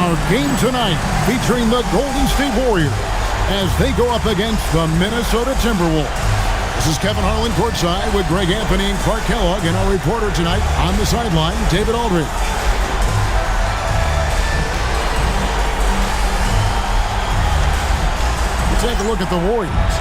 Our game tonight featuring the Golden State Warriors as they go up against the Minnesota Timberwolves. This is Kevin Harlan courtside with Greg Anthony and Clark Kellogg, and our reporter tonight on the sideline, David Aldridge. Take a look at the Warriors.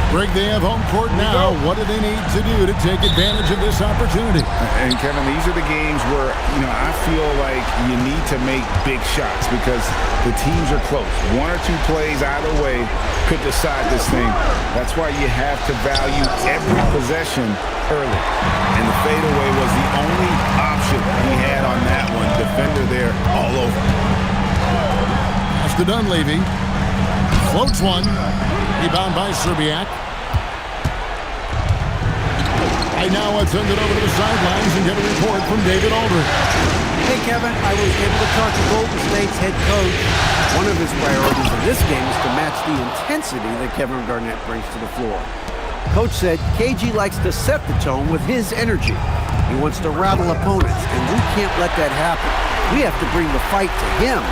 Greg, they have home court now. What do they need to do to take advantage of this opportunity? And Kevin, these are the games where, I feel like you need to make big shots because the teams are close. One or two plays either way could decide this thing. That's why you have to value every possession early. And the fadeaway was the only option he had on that one. Defender there all over. Pass to Dunleavy. Floats one. Rebound by Serbiak. Right now, let's send it over to the sidelines and get a report from David Aldridge. Hey, Kevin, I was able to talk to Golden State's head coach. One of his priorities in this game is to match the intensity that Kevin Garnett brings to the floor. Coach said KG likes to set the tone with his energy. He wants to rattle opponents, and we can't let that happen. We have to bring the fight to him.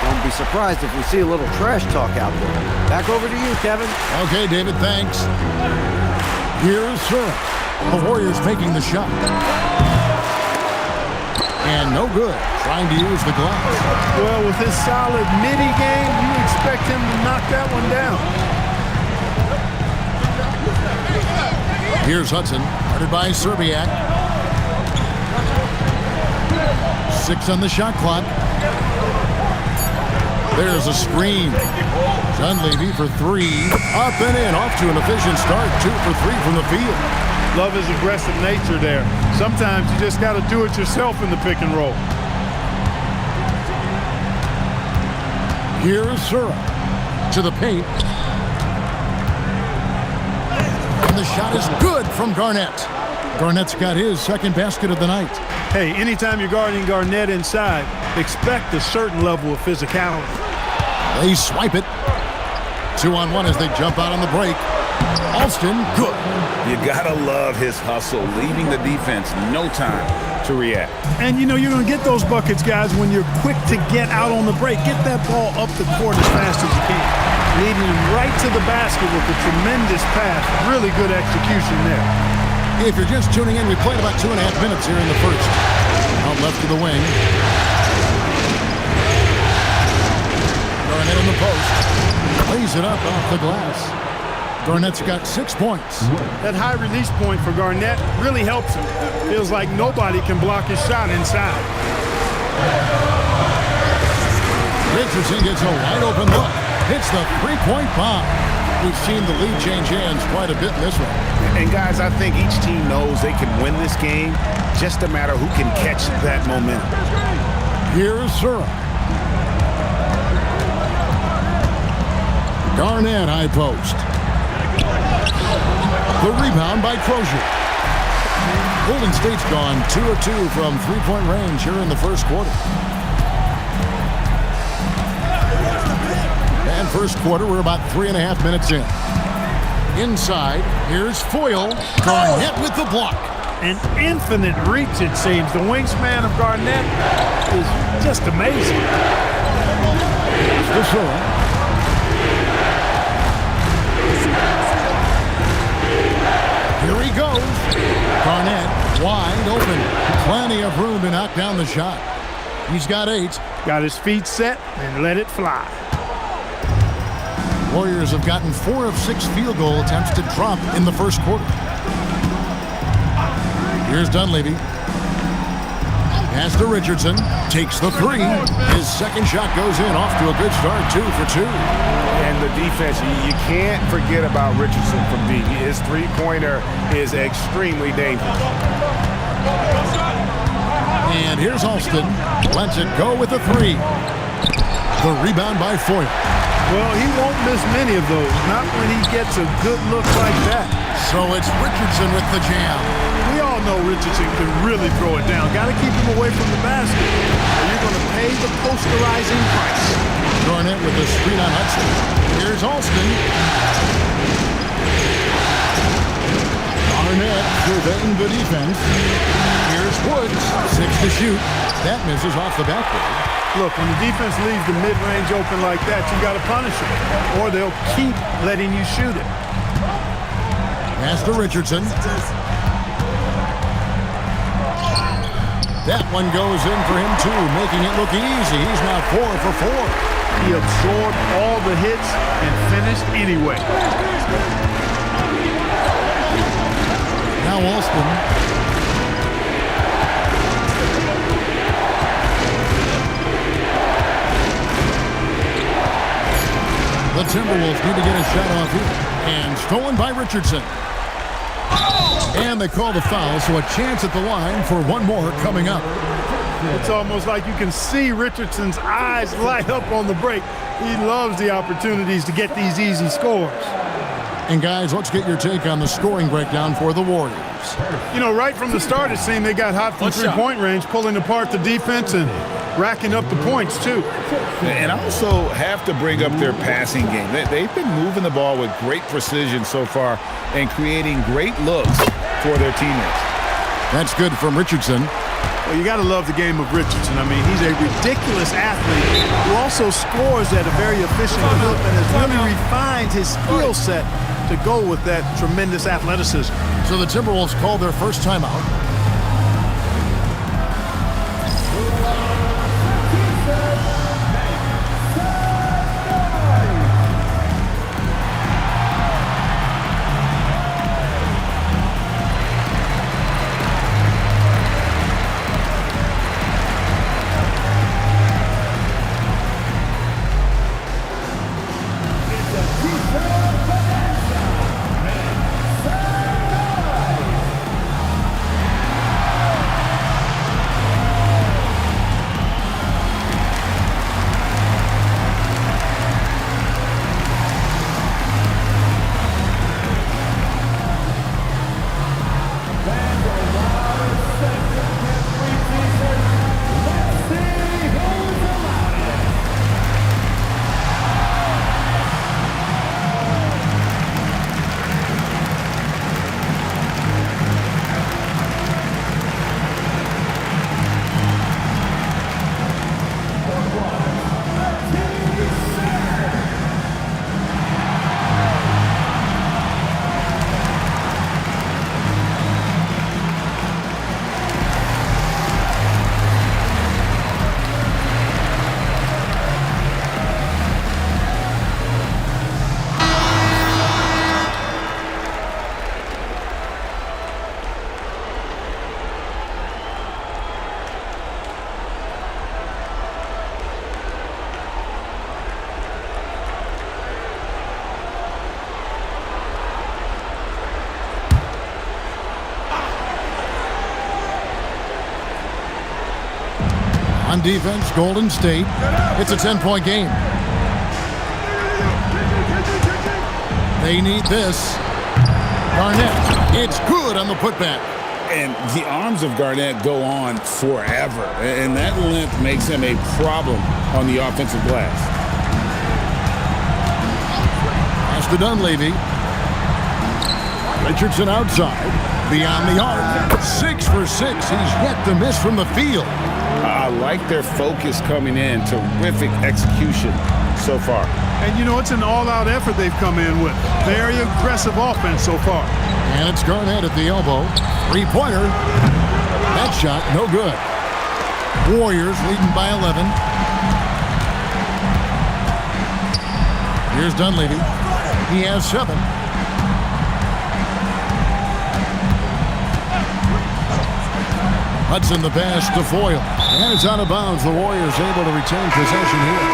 Don't be surprised if we see a little trash talk out there. Back over to you, Kevin. Okay, David, thanks. Here's Surratt. The Warriors taking the shot. And no good. Trying to use the glass. Well, with his solid midi game, you expect him to knock that one down. Here's Hudson. Guarded by Serbiak. 6 on the shot clock. There's a screen. Dunleavy for 3. Up and in. Off to an efficient start. 2 for 3 from the field. Love his aggressive nature there. Sometimes you just got to do it yourself in the pick and roll. Here's Surratt to the paint. And the shot is good from Garnett. Garnett's got his second basket of the night. Hey, anytime you're guarding Garnett inside, expect a certain level of physicality. They swipe it. 2-on-1 as they jump out on the break. Alston, good. You gotta love his hustle, leaving the defense no time to react. And you're going to get those buckets, guys, when you're quick to get out on the break. Get that ball up the court as fast as you can. Leading him right to the basket with a tremendous pass. Really good execution there. If you're just tuning in, we played about 2.5 minutes here in the first. Out left to the wing. Garnett in the post. Lays it up off the glass. Garnett's got 6 points. That high release point for Garnett really helps him. Feels like nobody can block his shot inside. Richardson gets a wide open look. Hits the three-point bomb. We've seen the lead change hands quite a bit in this one. And guys, I think each team knows they can win this game. Just a matter who can catch that momentum. Here's Surratt. Garnett high post. The rebound by Crozier. Golden State's gone 2 of 2 from three-point range here in the first quarter. And first quarter, we're about 3.5 minutes in. Inside, here's Foyle. Garnett with the block. An infinite reach, it seems. The wingspan of Garnett is just amazing. The Surratt. Here he goes. Garnett wide open. Plenty of room to knock down the shot. He's got 8. Got his feet set and let it fly. Warriors have gotten 4 of 6 field goal attempts to drop in the first quarter. Here's Dunleavy. Pass to Richardson. Takes the 3. His second shot goes in. Off to a good start. 2 for 2. And the defense, you can't forget about Richardson from deep. His three-pointer is extremely dangerous. And here's Alston. Lets it go with the 3. The rebound by Foyle. Well, he won't miss many of those. Not when he gets a good look like that. So it's Richardson with the jam. We all know Richardson can really throw it down. Got to keep him away from the basket, or you're going to pay the posterizing price. Garnett with the screen on Hudson. Here's Alston. Garnett surveying the defense. Here's Woods, 6 to shoot. That misses off the backboard. Look, when the defense leaves the mid-range open like that, you got to punish them, or they'll keep letting you shoot it. Pass to Richardson. That one goes in for him, too, making it look easy. He's now 4 for 4. He absorbed all the hits and finished anyway. Now Alston. The Timberwolves need to get a shot off here. And stolen by Richardson. And they call the foul, so a chance at the line for one more coming up. It's almost like you can see Richardson's eyes light up on the break. He loves the opportunities to get these easy scores. And guys, let's get your take on the scoring breakdown for the Warriors. You know, right from the start, it seemed they got hot from three-point range, pulling apart the defense and racking up the points, too. And also have to bring up their passing game. They've been moving the ball with great precision so far and creating great looks for their teammates. That's good from Richardson. Well, you got to love the game of Richardson. I mean, he's a ridiculous athlete who also scores at a very efficient clip and has really refined his skill set to go with that tremendous athleticism. So the Timberwolves call their first timeout. On defense, Golden State. It's a 10-point game. They need this. Garnett, it's good on the putback. And the arms of Garnett go on forever. And that length makes him a problem on the offensive glass. Pass to Dunleavy. Richardson outside. Beyond the arc. 6 for 6. He's yet to miss from the field. I like their focus coming in. Terrific execution so far. And, you know, it's an all-out effort they've come in with. Very aggressive offense so far. And it's Garnett at the elbow. Three-pointer. That shot, no good. Warriors leading by 11. Here's Dunleavy. He has 7. Hudson the pass to Foyle. And it's out of bounds. The Warriors able to retain possession here.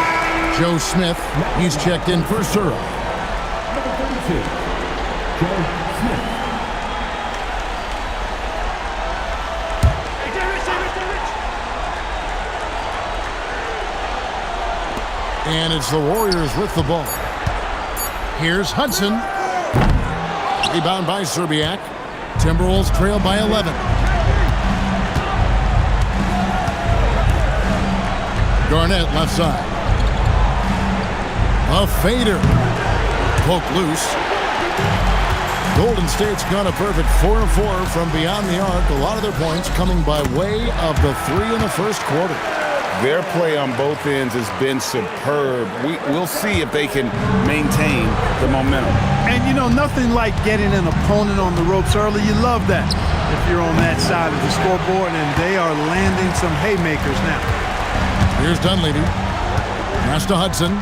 Joe Smith, he's checked in for serve. Number 32, Joe Smith. And it's the Warriors with the ball. Here's Hudson. Rebound by Serbiak. Timberwolves trail by 11. Garnett left side. A fader. Poke loose. Golden State's gone a perfect 4 of 4 from beyond the arc. A lot of their points coming by way of the 3 in the first quarter. Their play on both ends has been superb. We'll see if they can maintain the momentum. And, you know, nothing like getting an opponent on the ropes early. You love that if you're on that side of the scoreboard, and they are landing some haymakers now. Here's Dunleavy. Pass to Hudson.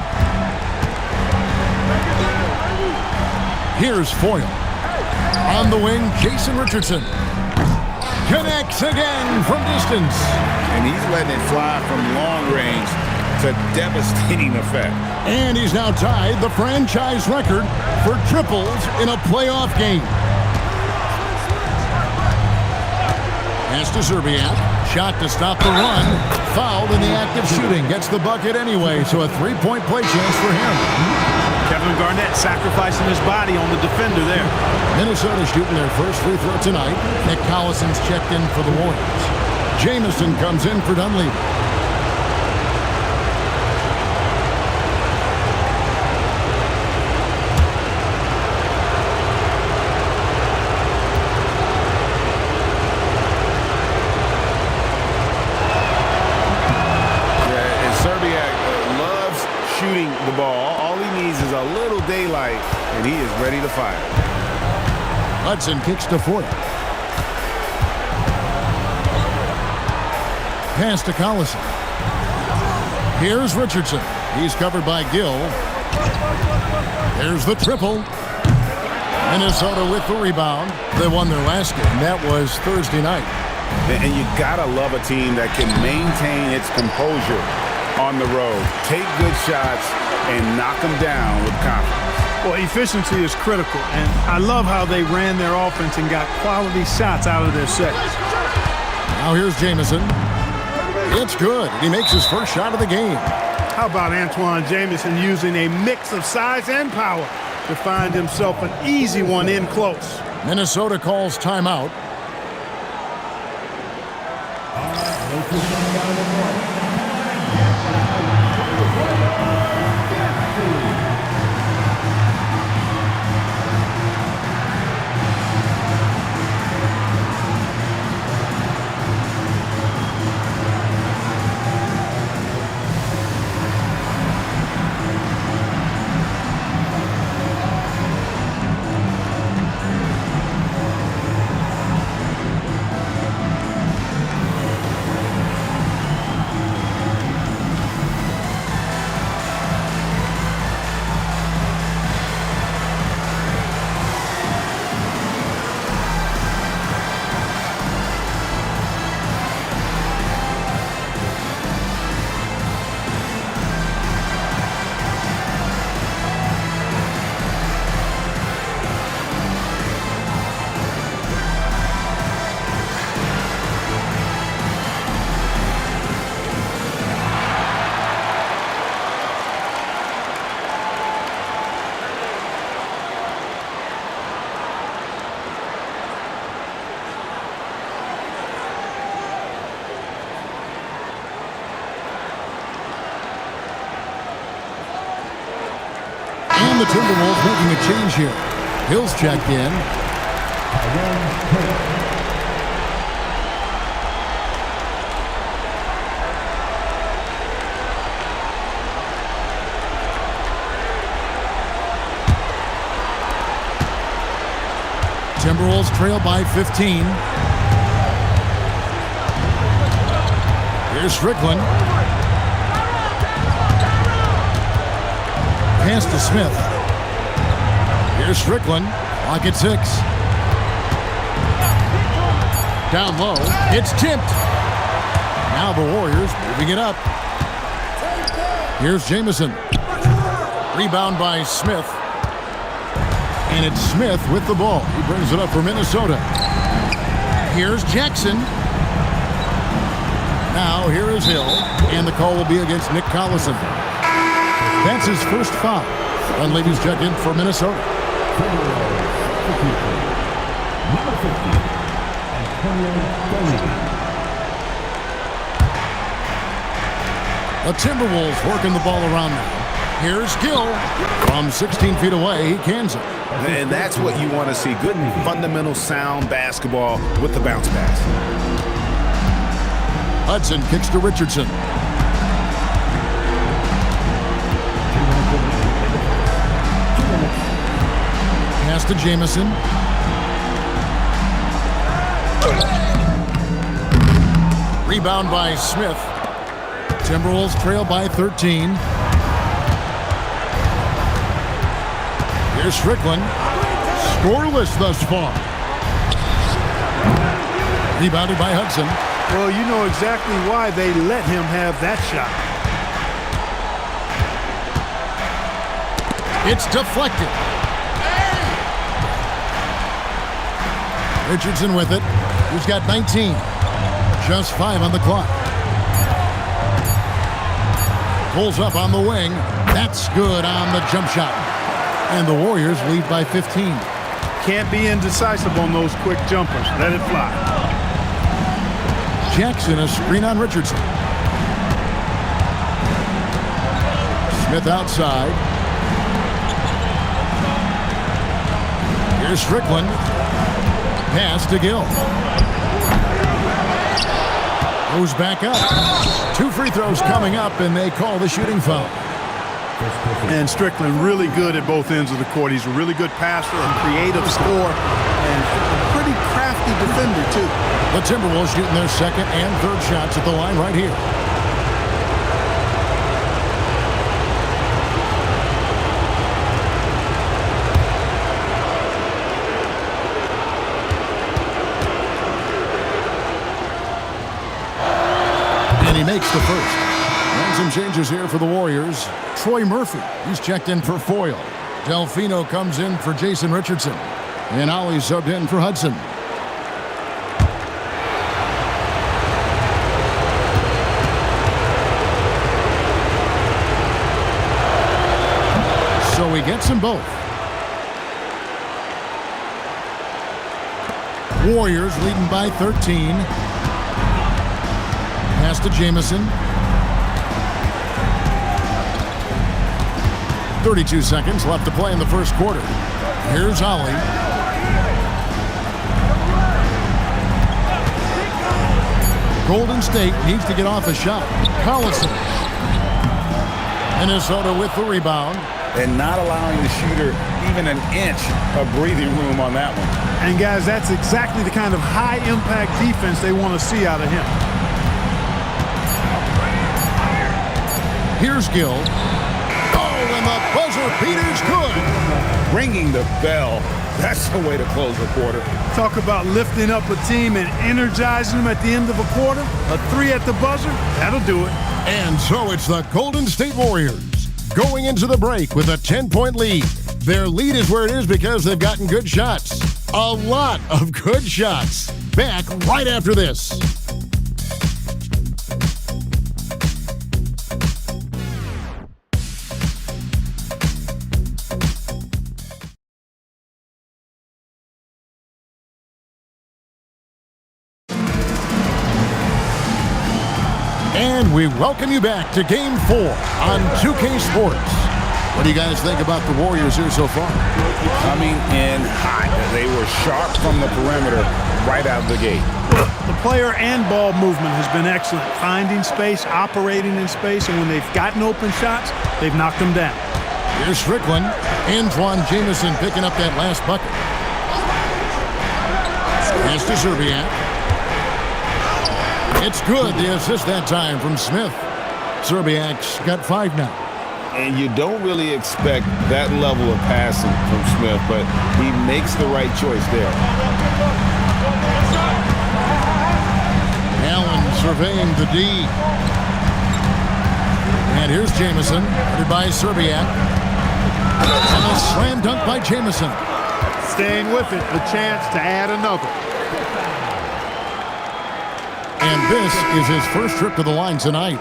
Here's Foyle. On the wing, Jason Richardson. Connects again from distance. And he's letting it fly from long range to devastating effect. And he's now tied the franchise record for triples in a playoff game. Pass to Zerbiak. Shot to stop the run. Fouled in the act of shooting. Gets the bucket anyway, so a three-point play chance for him. Kevin Garnett sacrificing his body on the defender there. Minnesota shooting their first free throw tonight. Nick Collison's checked in for the Warriors. Jamison comes in for Dunleavy. Shooting the ball. All he needs is a little daylight, and he is ready to fire. Hudson kicks to Foyle. Pass to Collison. Here's Richardson. He's covered by Gill. There's the triple. Minnesota with the rebound. They won their last game. That was Thursday night. And you gotta love a team that can maintain its composure on the road, take good shots, and knock them down with confidence. Well, efficiency is critical, and I love how they ran their offense and got quality shots out of their sets. Now here's Jamison. It's good. He makes his first shot of the game. How about Antoine Jamison using a mix of size and power to find himself an easy one in close? Minnesota calls timeout. And the Timberwolves making a change here. Hill's checked in. Timberwolves trail by 15. Here's Strickland. Pass to Smith. Here's Strickland. Clock at 6. Down low. It's tipped. Now the Warriors moving it up. Here's Jamison. Rebound by Smith. And it's Smith with the ball. He brings it up for Minnesota. Here's Jackson. Now here is Hill. And the call will be against Nick Collison. That's his first foul. And ladies check in for Minnesota. The Timberwolves working the ball around now. Here's Gill. From 16 feet away, he cans it. And that's what you want to see. Good fundamental sound basketball with the bounce pass. Hudson kicks to Richardson. Pass to Jamison. Rebound by Smith. Timberwolves trail by 13. Here's Strickland. Scoreless thus far. Rebounded by Hudson. Well, you know exactly why they let him have that shot. It's deflected. Richardson with it. He's got 19. Just 5 on the clock. Pulls up on the wing. That's good on the jump shot. And the Warriors lead by 15. Can't be indecisive on those quick jumpers. Let it fly. Jackson a screen on Richardson. Smith outside. Here's Strickland. Pass to Gill. Goes back up. 2 free throws coming up, and they call the shooting foul. And Strickland really good at both ends of the court. He's a really good passer, a creative scorer, and a pretty crafty defender, too. The Timberwolves shooting their second and third shots at the line right here. And he makes the first. And some changes here for the Warriors. Troy Murphy, he's checked in for Foyle. Delfino comes in for Jason Richardson. And Ollie subbed in for Hudson. So he gets them both. Warriors leading by 13. Pass to Jamison. 32 seconds left to play in the first quarter. Here's Ollie. Golden State needs to get off a shot. Collison. Minnesota with the rebound. And not allowing the shooter even an inch of breathing room on that one. And, guys, that's exactly the kind of high-impact defense they want to see out of him. Here's Gill. Oh, and the buzzer beater's good. Ringing the bell. That's the way to close the quarter. Talk about lifting up a team and energizing them at the end of a quarter. A 3 at the buzzer, that'll do it. And so it's the Golden State Warriors going into the break with a 10-point lead. Their lead is where it is because they've gotten good shots. A lot of good shots. Back right after this. And we welcome you back to Game 4 on 2K Sports. What do you guys think about the Warriors here so far? Coming in hot. They were sharp from the perimeter right out of the gate. The player and ball movement has been excellent. Finding space, operating in space, and when they've gotten open shots, they've knocked them down. Here's Strickland. Antoine Jamison picking up that last bucket. Pass to Serbiak. It's good, the assist that time from Smith. Serbiak's got 5 now. And you don't really expect that level of passing from Smith, but he makes the right choice there. Allen surveying the D. And here's Jamison, headed by Serbiak. And a slam dunk by Jamison. Staying with it, a chance to add another. And this is his first trip to the line tonight.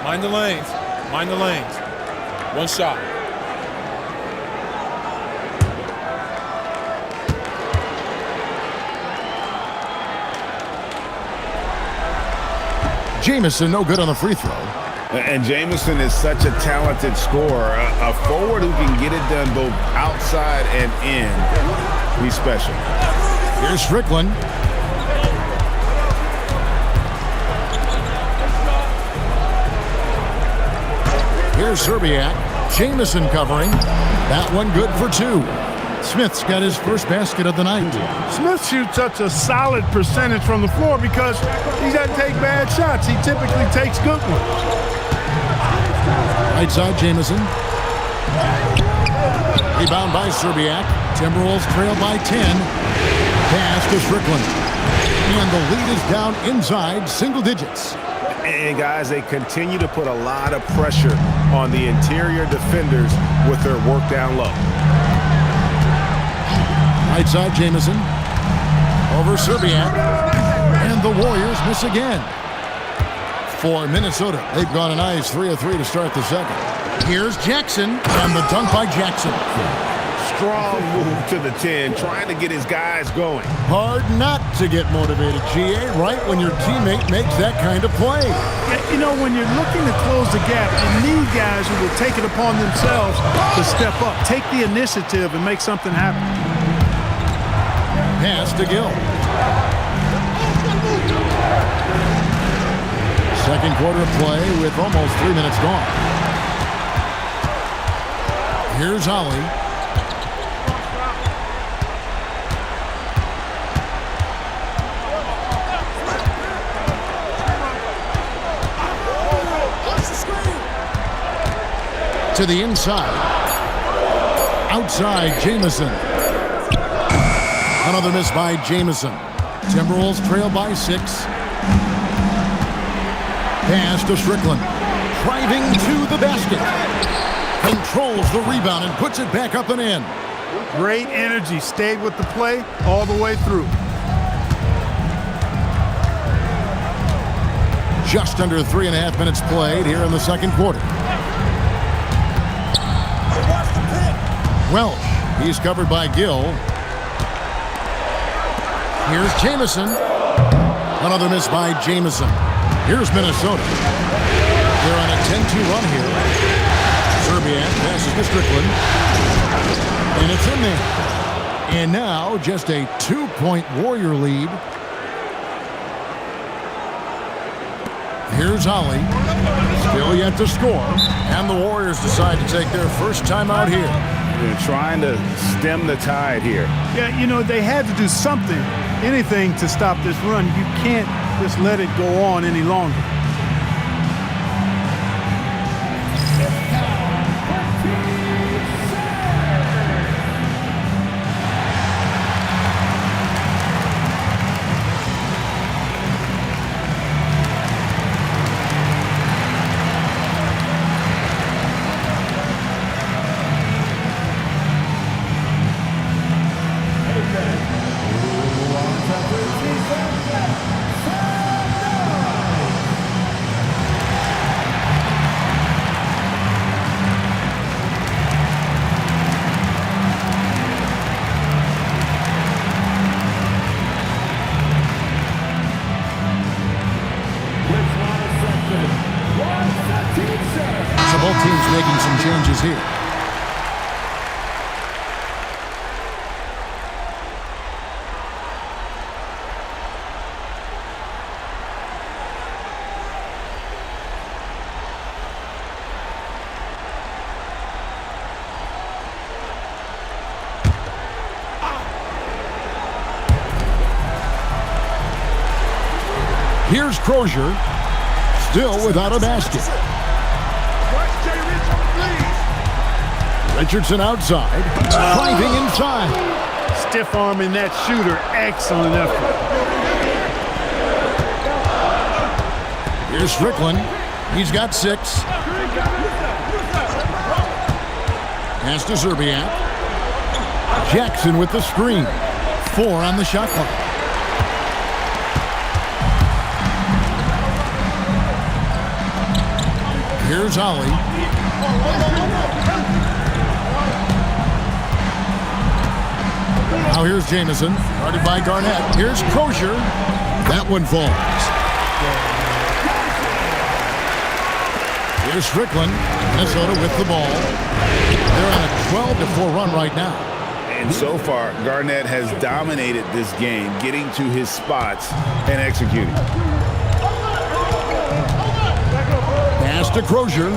Mind the lanes. Mind the lanes. One shot. Jamison no good on the free throw. And Jamison is such a talented scorer, a forward who can get it done both outside and in. He's special. Here's Strickland. Here's Serbiak. Jamison covering. That one good for two. Smith's got his first basket of the night. Smith shoots such a solid percentage from the floor because he doesn't take bad shots. He typically takes good ones. Right side, Jamison. Rebound by Serbiak. Timberwolves trail by 10. Pass to Strickland. And the lead is down inside single digits. And guys, they continue to put a lot of pressure on the interior defenders with their work down low. Right side, Jamison. Over Serbiak. And the Warriors miss again. For Minnesota, they've gone a nice 3 of 3 to start the second. Here's Jackson, and the dunk by Jackson. Strong move to the 10, trying to get his guys going. Hard not to get motivated, GA, right when your teammate makes that kind of play. Yeah, you know, when you're looking to close the gap, you need guys who will take it upon themselves to step up, take the initiative, and make something happen. Pass to Gill. Second quarter of play with almost 3 minutes gone. Here's Ollie. To the inside. Outside, Jamison. Another miss by Jamison. Timberwolves trail by 6. Pass to Strickland. Driving to the basket. Controls the rebound and puts it back up and in. Great energy. Stayed with the play all the way through. Just under 3.5 minutes played here in the second quarter. Welsh. He's covered by Gill. Here's Jamison. Another miss by Jamison. Here's Minnesota. They're on a 10-2 run here. Serbiak passes to Strickland. And it's in there. And now just a 2-point Warrior lead. Here's Ollie. Still yet to score. And the Warriors decide to take their first time out here. They're trying to stem the tide here. Yeah, you know, they had to do something, anything to stop this run. You can't just let it go on any longer. So both teams making some changes here. Here's Crozier, still without a basket. Richardson outside, driving inside. Stiff arming that shooter. Excellent effort. Here's Strickland. He's got 6. Pass to Serbiak. Jackson with the screen. 4 on the shot clock. Here's Ollie. Now here's Jamison, guarded by Garnett. Here's Crozier. That one falls. Here's Strickland. Minnesota with the ball. They're on a 12-4 run right now. And so far, Garnett has dominated this game, getting to his spots and executing. Pass to Crozier.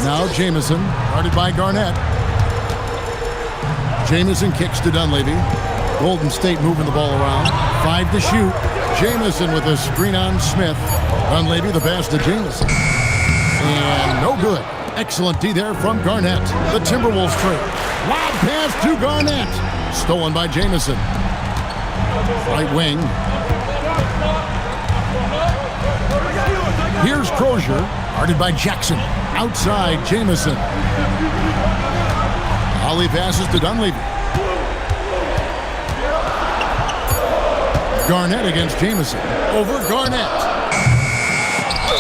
Now Jamison, guarded by Garnett. Jamison kicks to Dunleavy. Golden State moving the ball around. 5 to shoot. Jamison with a screen on Smith. Dunleavy the pass to Jamison. And no good. Excellent D there from Garnett. The Timberwolves trade. Lob pass to Garnett. Stolen by Jamison. Right wing. Here's Crozier, guarded by Jackson. Outside, Jamison. Ollie passes to Dunleavy. Garnett against Jamison. Over Garnett.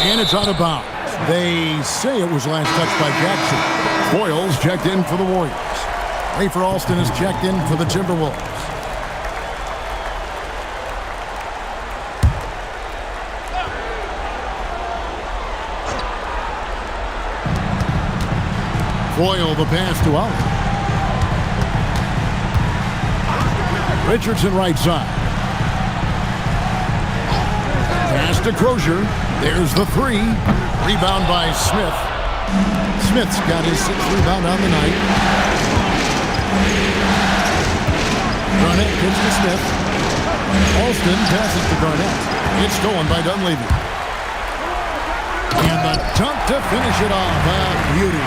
And it's out of bounds. They say it was last touched by Jackson. Boyles checked in for the Warriors. Rafer Alston is checked in for the Timberwolves. Boyle the pass to Ollie. Richardson right side. Pass to Crozier. There's the three. Rebound by Smith. Smith's got his 6th rebound on the night. Garnett gives to Smith. Alston passes to Garnett. It's stolen by Dunleavy. And the dunk to finish it off. Beauty.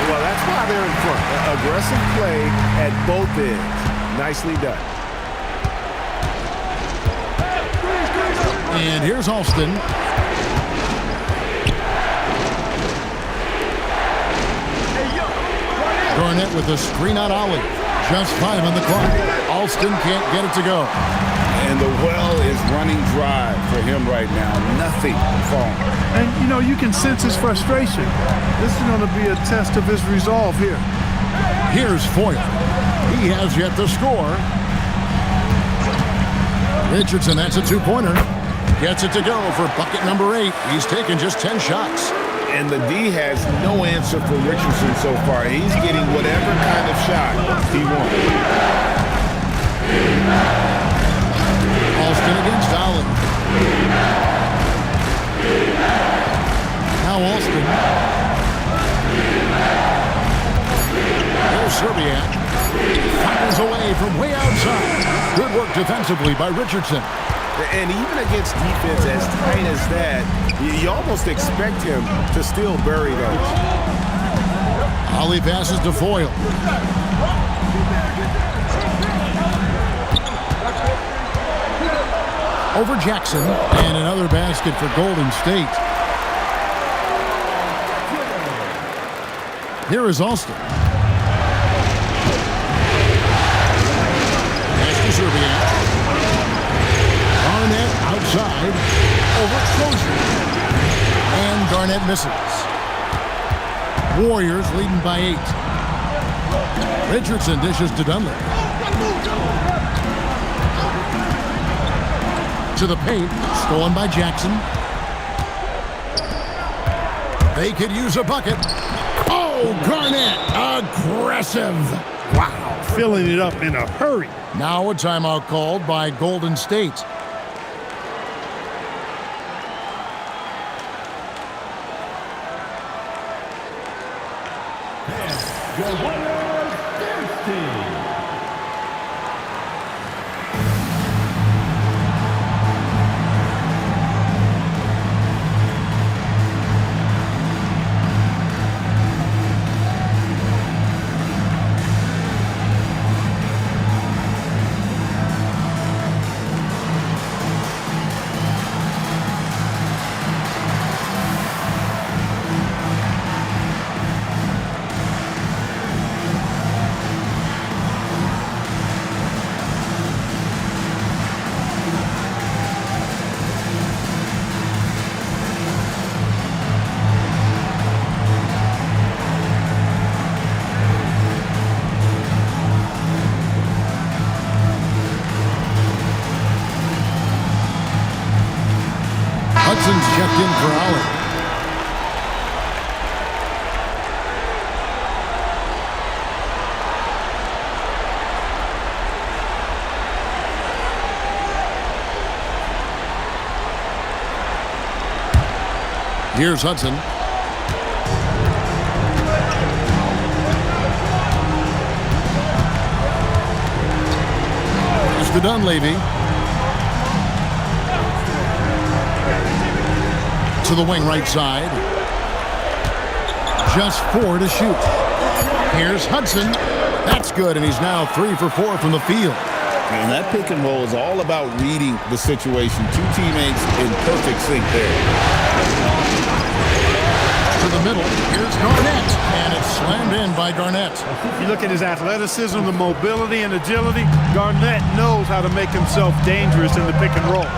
Well, that's why they're in front. Aggressive play at both ends. Nicely done. And here's Alston. Garnett with a screen on Ollie. Just 5 on the clock. Alston can't get it to go. And the well is running dry for him right now. Nothing falling. And, you know, you can sense his frustration. This is going to be a test of his resolve here. Here's Foyle. He has yet to score. Richardson, that's a 2-pointer. Gets it to go for bucket number 8. He's taken just 10 shots. And the D has no answer for Richardson so far. He's getting whatever kind of shot he wants. Alston against Ollie. Now Alston. There's Serbiak. Fires away from way outside. Good work defensively by Richardson. And even against defense as tight as that, you almost expect him to still bury those. Ollie passes to Foyle. Over Jackson, and another basket for Golden State. Here is Alston. Pass to Serbiak. Garnett outside. Over Crozier. And Garnett misses. Warriors leading by 8. Richardson dishes to Dunleavy. To the paint, stolen by Jackson. They could use a bucket. Oh, Garnett, aggressive. Wow, filling it up in a hurry. Now a timeout called by Golden State. The Warriors dance team. in for Allen. Here's Hudson. It's to Dunleavy. To the wing right side. Just 4 to shoot. Here's Hudson. That's good, and he's now 3 for 4 from the field. And that pick and roll is all about reading the situation. Two teammates in perfect sync there. To the middle. Here's Garnett, and it's slammed in by Garnett. You look at his athleticism, the mobility, and agility. Garnett knows how to make himself dangerous in the pick and roll.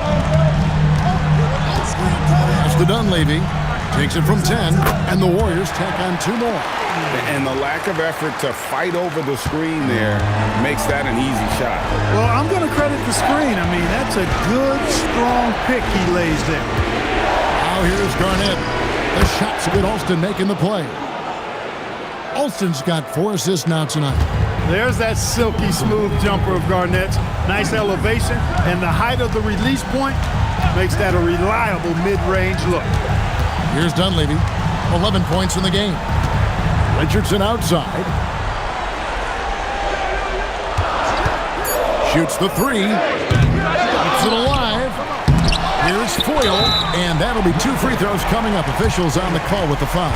That's the Dunleavy. Takes it from 10, and the Warriors tack on 2 more. And the lack of effort to fight over the screen there makes that an easy shot. Well, I'm going to credit the screen. I mean, that's a good, strong pick he lays there. Now here's Garnett. The shot's good. Alston making the play. Alston's got 4 assists now tonight. There's that silky smooth jumper of Garnett's. Nice elevation, and the height of the release point makes that a reliable mid-range look. Here's Dunleavy. 11 points in the game. Richardson outside. Shoots the 3. Keeps it alive. Here's Foyle, and that'll be 2 free throws coming up. Officials on the call with the foul.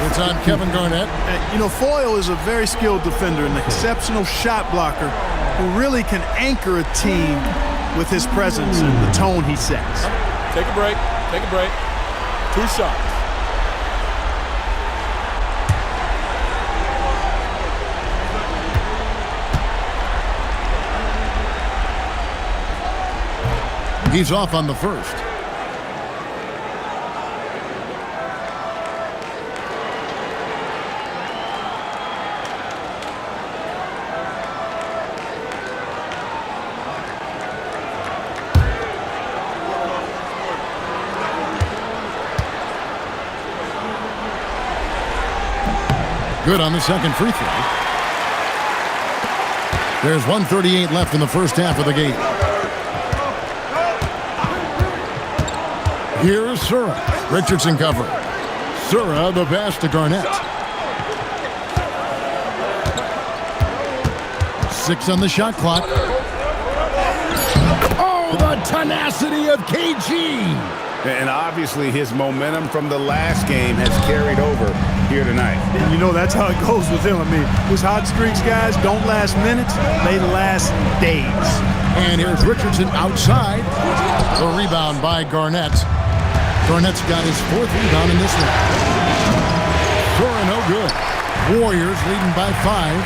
It's on Kevin Garnett. You know, Foyle is a very skilled defender, an exceptional shot blocker who really can anchor a team with his presence and the tone he sets. Take a break. Take a break. 2 shots. He's off on the first. Good on the second free throw. There's 1:38 left in the first half of the game. Here's Sura. Richardson cover. Sura the pass to Garnett. 6 on the shot clock. Oh, the tenacity of KG. And obviously his momentum from the last game has carried over here tonight. And you know, that's how it goes with him. I mean, his hot streaks, guys, don't last minutes. They last days. And here's Richardson outside. The rebound by Garnett. Garnett's got his 4th rebound in this one. Sura no good. Warriors leading by 5.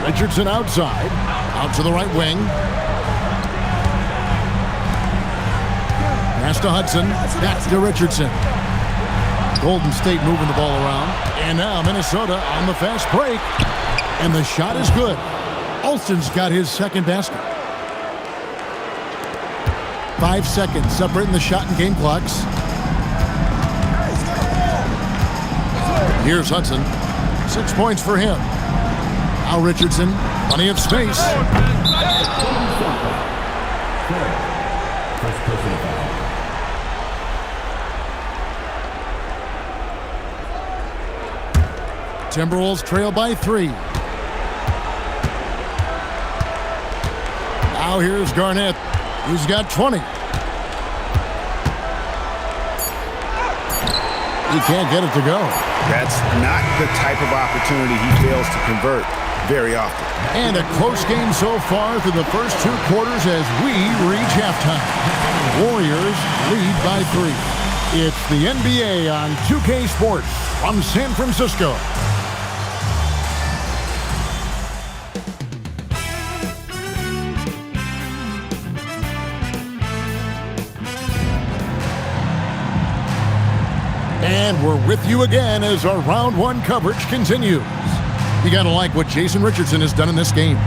Richardson outside. Out to the right wing. Pass to Hudson. Back to Richardson. Golden State moving the ball around. And now Minnesota on the fast break. And the shot is good. Alston's got his 2nd basket. 5 seconds separating the shot and game clocks. Here's Hudson. 6 points for him. Now Richardson. Plenty of space. Timberwolves trail by 3. Now here's Garnett. He's got 20. He can't get it to go. That's not the type of opportunity he fails to convert very often. And a close game so far through the first 2 quarters as we reach halftime. Warriors lead by 3. It's the NBA on 2K Sports from San Francisco. And we're with you again as our round 1 coverage continues. You gotta like what Jason Richardson has done in this game.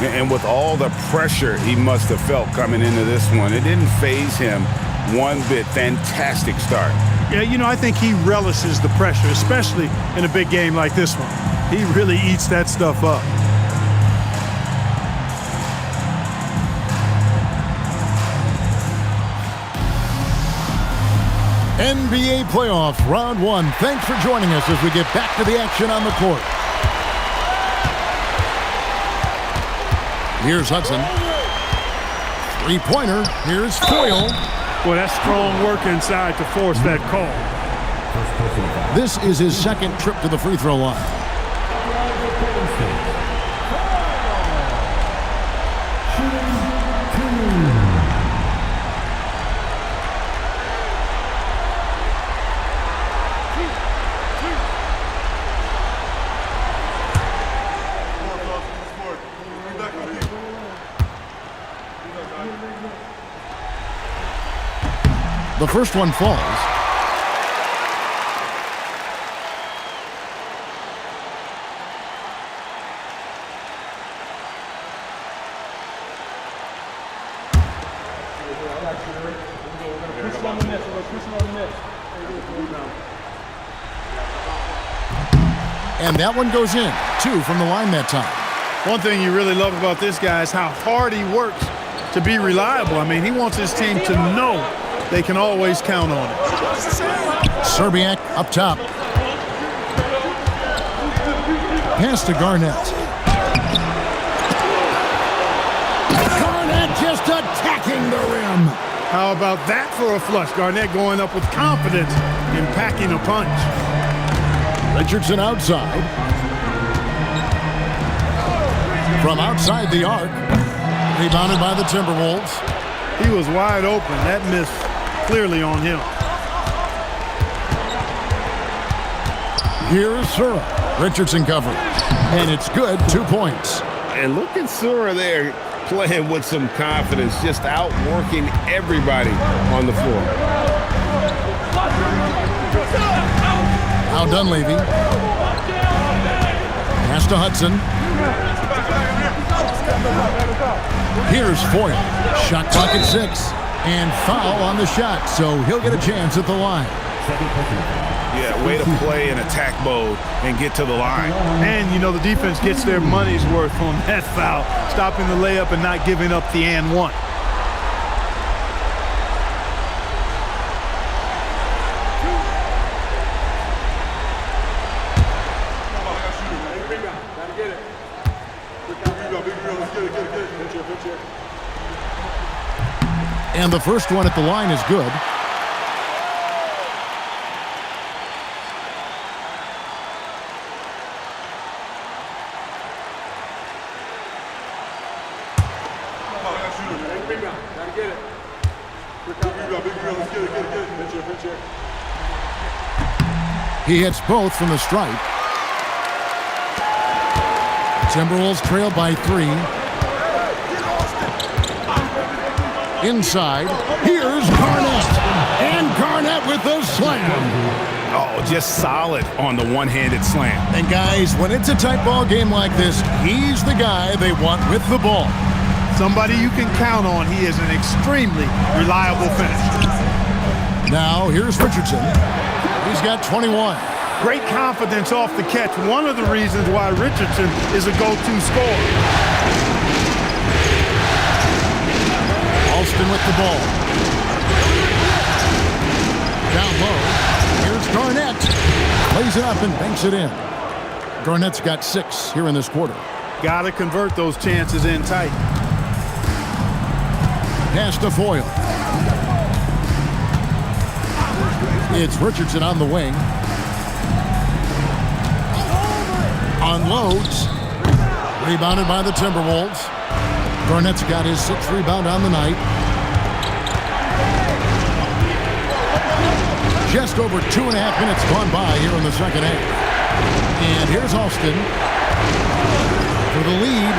And with all the pressure he must have felt coming into this one, it didn't faze him one bit. Fantastic start. Yeah, you know, I think he relishes the pressure, especially in a big game like this one. He really eats that stuff up. NBA playoffs, round one. Thanks for joining us as we get back to the action on the court. Here's Hudson. Three-pointer. Here's Foyle. Well, that's strong work inside to force that call. This is his second trip to the free throw line. The first one falls. And that one goes in. 2 from the line that time. One thing you really love about this guy is how hard he works to be reliable. I mean, he wants his team to know they can always count on it. Serbiak up top. Pass to Garnett. Garnett just attacking the rim. How about that for a flush? Garnett going up with confidence in packing a punch. Richardson outside. From outside the arc. Rebounded by the Timberwolves. He was wide open. That miss clearly on him. Here's Sura. Richardson covering. And it's good. 2 points. And look at Sura there playing with some confidence, just outworking everybody on the floor. Now Dunleavy. Pass to Hudson. Here's Foyle. Shot clock at 6. And foul on the shot, so he'll get a chance at the line. Yeah, way to play in attack mode and get to the line. And, you know, the defense gets their money's worth on that foul, stopping the layup and not giving up the and one. And the first one at the line is good. He hits both from the stripe. Timberwolves trail by 3. Inside, here's Garnett. And Garnett with the slam. Oh, just solid on the one-handed slam. And guys, when it's a tight ball game like this, he's the guy they want with the ball. Somebody you can count on. He is an extremely reliable finisher. Now, here's Richardson. He's got 21. Great confidence off the catch. One of the reasons why Richardson is a go-to scorer. Alston with the ball. Down low. Here's Garnett. Lays it up and banks it in. Garnett's got 6 here in this quarter. Got to convert those chances in tight. Pass to Foyle. It's Richardson on the wing. Unloads. Rebounded by the Timberwolves. Garnett's got his 6th rebound on the night. Just over 2.5 minutes gone by here in the second half. And here's Alston for the lead.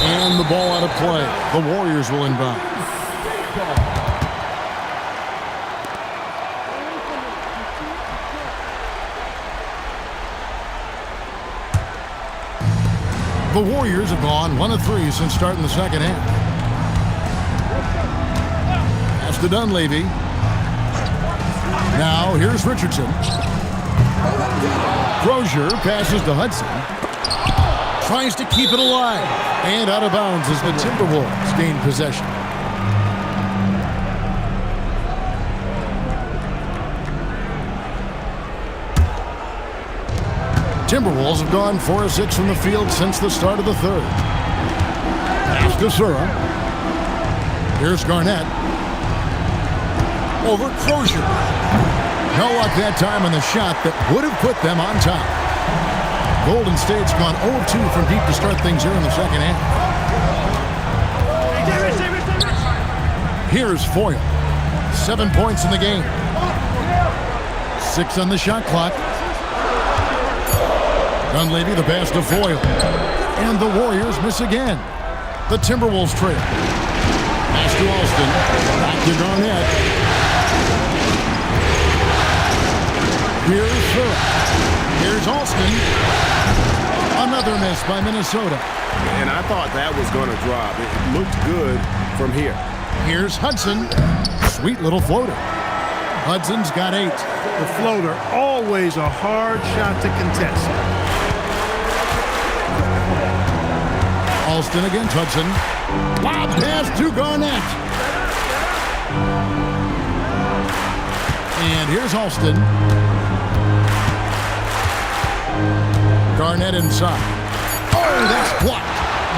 And the ball out of play. The Warriors will inbound. The Warriors have gone 1 of 3 since starting the second half. Pass to Dunleavy. Now here's Richardson. Crozier passes to Hudson. Tries to keep it alive. And out of bounds as the Timberwolves gain possession. Timberwolves have gone 4 of 6 from the field since the start of the third. Pass to Sura. Here's Garnett. Over Crozier. No luck that time on the shot that would have put them on top. Golden State's gone 0 of 2 from deep to start things here in the second half. Here's Foyle. 7 points in the game. 6 on the shot clock. Dunleavy, the pass to Foyle. And the Warriors miss again. The Timberwolves trail. Pass to Alston. Back to Garnett. Here's Sura. Here's Alston. Another miss by Minnesota. And I thought that was going to drop. It looked good from here. Here's Hudson. Sweet little floater. Hudson's got 8. The floater, always a hard shot to contest. Alston against Hudson. Lob pass to Garnett. And here's Alston. Garnett inside. Oh, that's blocked.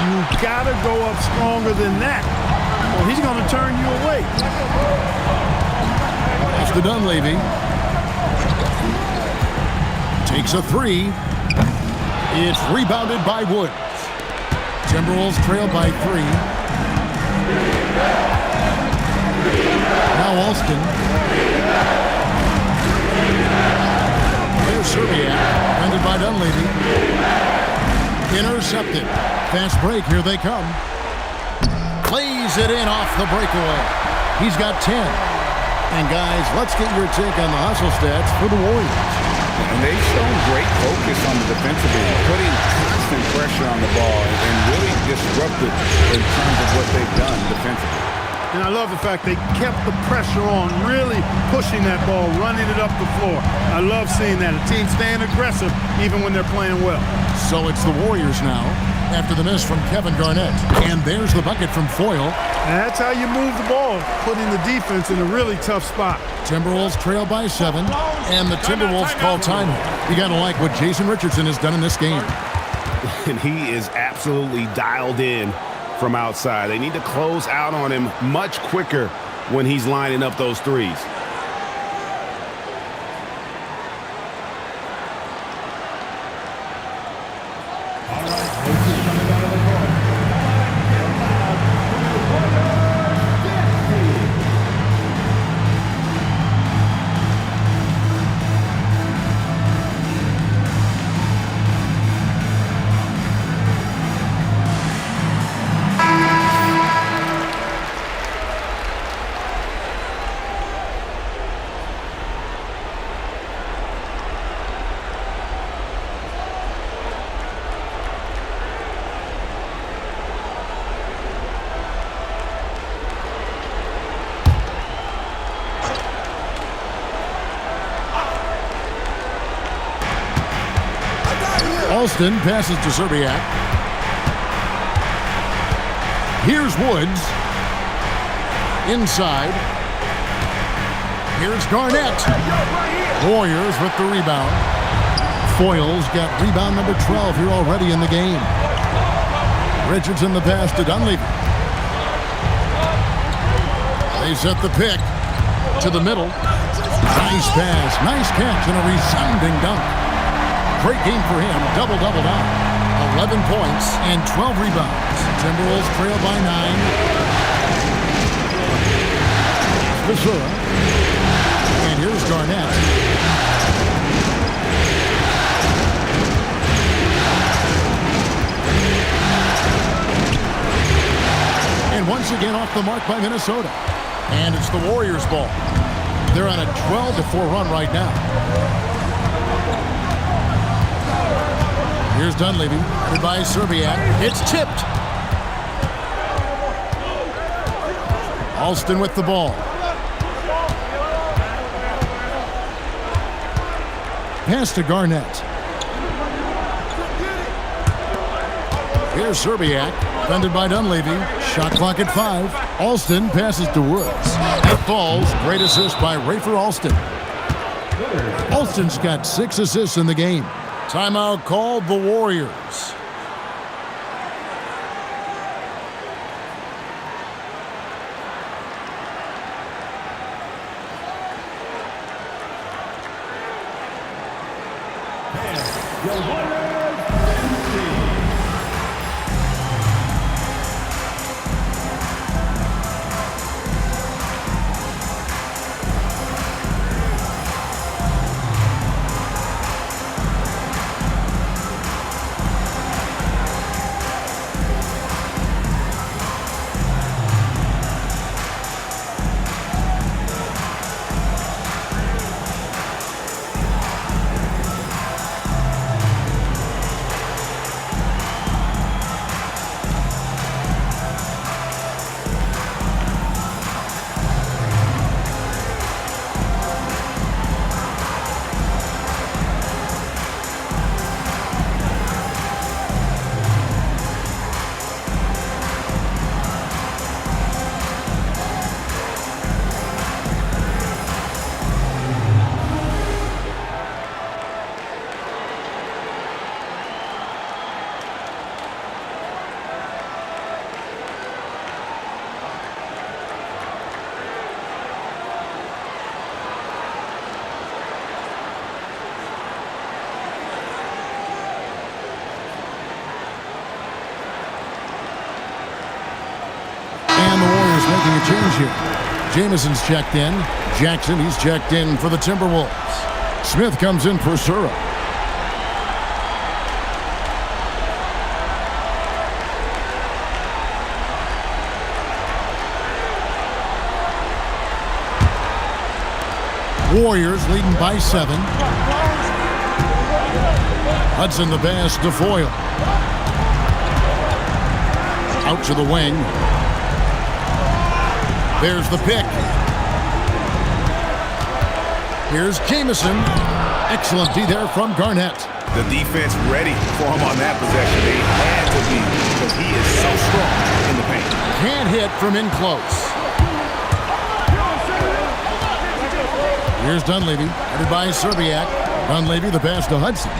You gotta go up stronger than that, or he's gonna turn you away. Pass to Dunleavy. Takes a 3. It's rebounded by Woods. Timberwolves trail by 3. Now Alston. There's Serbiak. Defended by Dunleavy. Intercepted. Fast break. Here they come. Plays it in off the breakaway. He's got 10. And guys, let's get your take on the hustle stats for the Warriors. And they've shown great focus on the defensive end, putting constant pressure on the ball and really disrupted in terms of what they've done defensively. And I love the fact they kept the pressure on, really pushing that ball, running it up the floor. I love seeing that. A team staying aggressive even when they're playing well. So it's the Warriors now after the miss from Kevin Garnett. And there's the bucket from Foyle. And that's how you move the ball, putting the defense in a really tough spot. Timberwolves trail by 7, and the Timberwolves call time. You got to like what Jason Richardson has done in this game. And he is absolutely dialed in from outside. They need to close out on him much quicker when he's lining up those threes. Alston passes to Serbiak. Here's Woods. Inside. Here's Garnett. Warriors with the rebound. Foyle's got rebound number 12 here already in the game. Richardson the pass to Dunleavy. They set the pick to the middle. Nice pass, nice catch, and a resounding dunk. Great game for him, double-double down. 11 points and 12 rebounds. Timberwolves trail by 9. Basura. And here's Garnett. And once again off the mark by Minnesota. And it's the Warriors' ball. They're on a 12-4 run right now. Here's Dunleavy. Headed by Serbiak. It's tipped. Alston with the ball. Pass to Garnett. Here's Serbiak. Defended by Dunleavy. Shot clock at 5. Alston passes to Woods. It falls. Great assist by Rafer Alston. Alston's got 6 assists in the game. Timeout called the Warriors. Making a change here. Jamison's checked in. Jackson, he's checked in for the Timberwolves. Smith comes in for Sura. Warriors leading by 7. Hudson the pass to Foyle. Out to the wing. There's the pick. Here's Jamison. Excellent D there from Garnett. The defense ready for him on that possession. They had to be because he is so strong in the paint. Can't hit from in close. Here's Dunleavy. Headed by Serbiak. Dunleavy the pass to Hudson.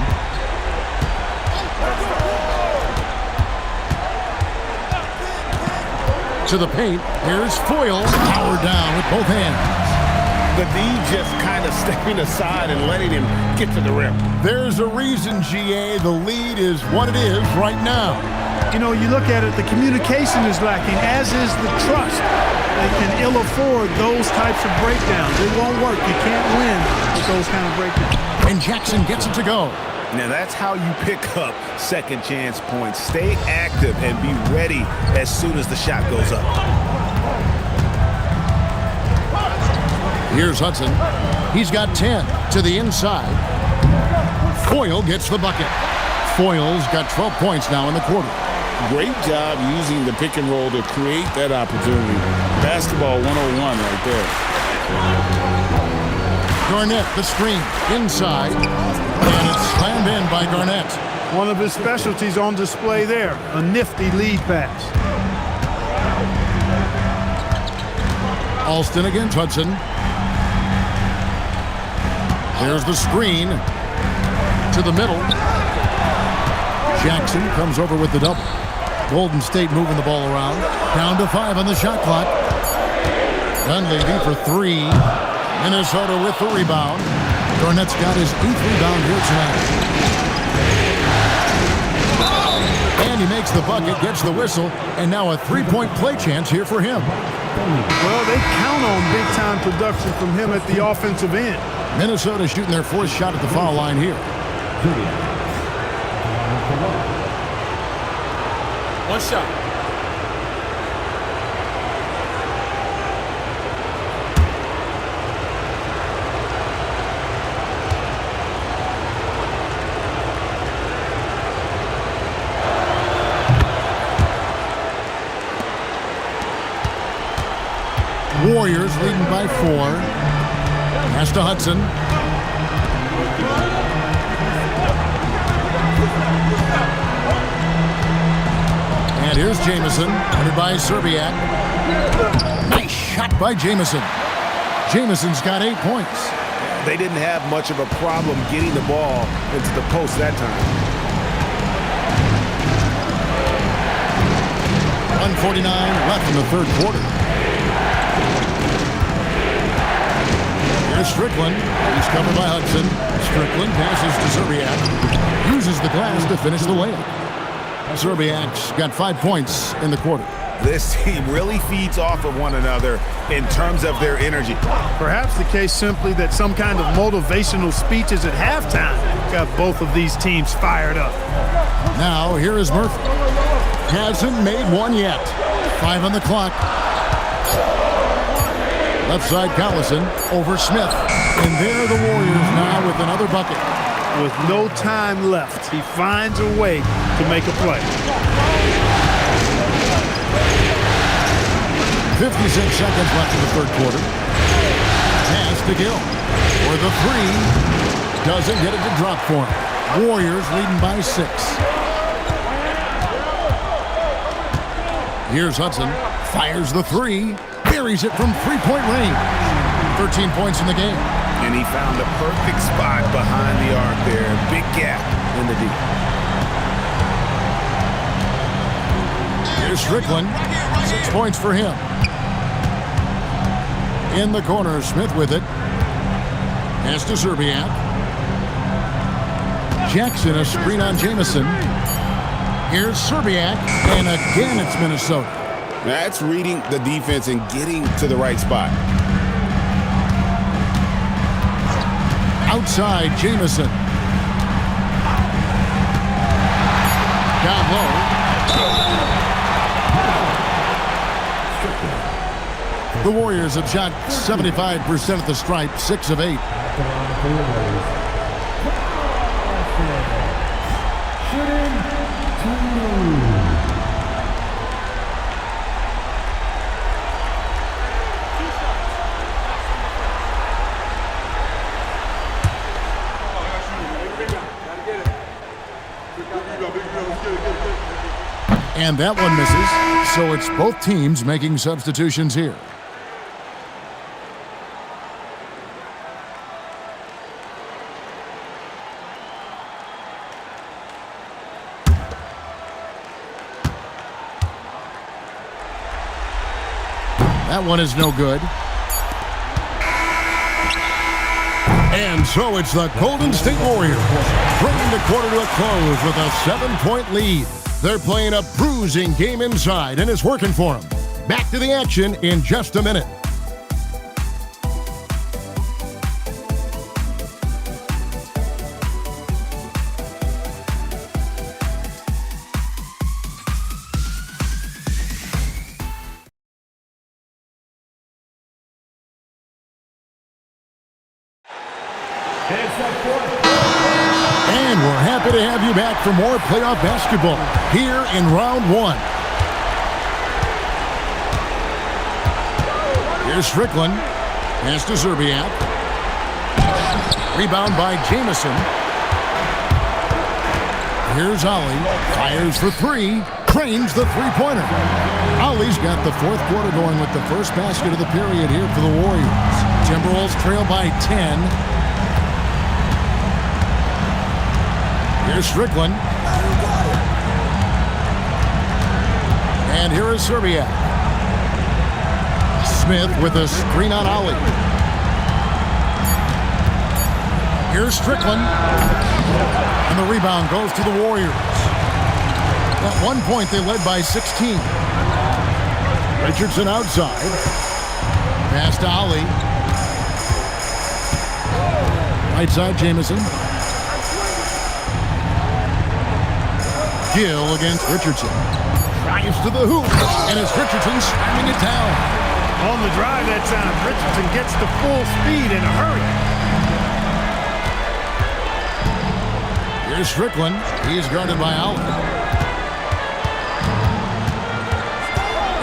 To the paint. Here's Foyle. Power down with both hands. The D just kind of stepping aside and letting him get to the rim. There's a reason, GA. The lead is what it is right now. You know, you look at it, the communication is lacking, as is the trust. They can ill afford those types of breakdowns. It won't work. You can't win with those kind of breakdowns. And Jackson gets it to go. Now that's how you pick up second chance points. Stay active and be ready as soon as the shot goes up. Here's Hudson. He's got 10 to the inside. Foyle gets the bucket. Foyle's got 12 points now in the quarter. Great job using the pick and roll to create that opportunity. Basketball 101 right there. Garnett, the screen, inside. And it's slammed in by Garnett. One of his specialties on display there, a nifty lead pass. Alston against Hudson. There's the screen to the middle. Jackson comes over with the double. Golden State moving the ball around. Down to 5 on the shot clock. Dunleavy for 3. Minnesota with the rebound. Garnett's got his 8th rebound here tonight. And he makes the bucket, gets the whistle, and now a 3-point play chance here for him. Well, they count on big-time production from him at the offensive end. Minnesota shooting their 4th shot at the foul line here. One shot. Warriors leading by 4. Pass to Hudson. And here's Jamison, headed by Serbiak. Nice shot by Jamison. Jamison's got 8 points. They didn't have much of a problem getting the ball into the post that time. 1:49 left in the third quarter. Here's Strickland. He's covered by Hudson. Strickland passes to Serbiak. Uses the glass to finish the layup. Serbiak's got 5 points in the quarter. This team really feeds off of one another in terms of their energy. Perhaps the case simply that some kind of motivational speeches at halftime got both of these teams fired up. Now, here is Murphy. Hasn't made one yet. 5 on the clock. Left side Collison over Smith. And there the Warriors now with another bucket. With no time left, he finds a way to make a play. 56 seconds left in the third quarter. Pass to Gill. For the 3. Doesn't get it to drop for him. Warriors leading by 6. Here's Hudson. Fires the 3. Buries it from 3-point range. 13 points in the game. And he found the perfect spot behind the arc there. Big gap in the D. Here's Strickland. 6 points for him. In the corner, Smith with it. Pass to Serbiak. Jackson, a screen on Jamison. Here's Serbiak, and again it's Minnesota. That's reading the defense and getting to the right spot. Outside, Jamison. Down low. The Warriors have shot 75% at the stripe, 6 of 8. And that one misses, so it's both teams making substitutions here. That one is no good. And so it's the Golden State Warriors bringing the quarter to a close with a 7-point lead. They're playing a bruising game inside, and it's working for them. Back to the action in just a minute. And we're happy to have you back for more playoff basketball here in round 1. Here's Strickland. Pass to Serbiak. Rebound by Jamison. Here's Ollie. Fires for 3. Trains the three-pointer. Ollie's got the fourth quarter going with the first basket of the period here for the Warriors. Timberwolves trail by 10. Here's Strickland. And here is Serbiak. Smith with a screen on Ollie. Here's Strickland. And the rebound goes to the Warriors. At one point, they led by 16. Richardson outside. Pass to Ollie. Right side, Jamison. Gill against Richardson. Drives to the hoop, and it's Richardson slamming it down. On the drive that time, Richardson gets to full speed in a hurry. Here's Strickland. He's guarded by Ollie.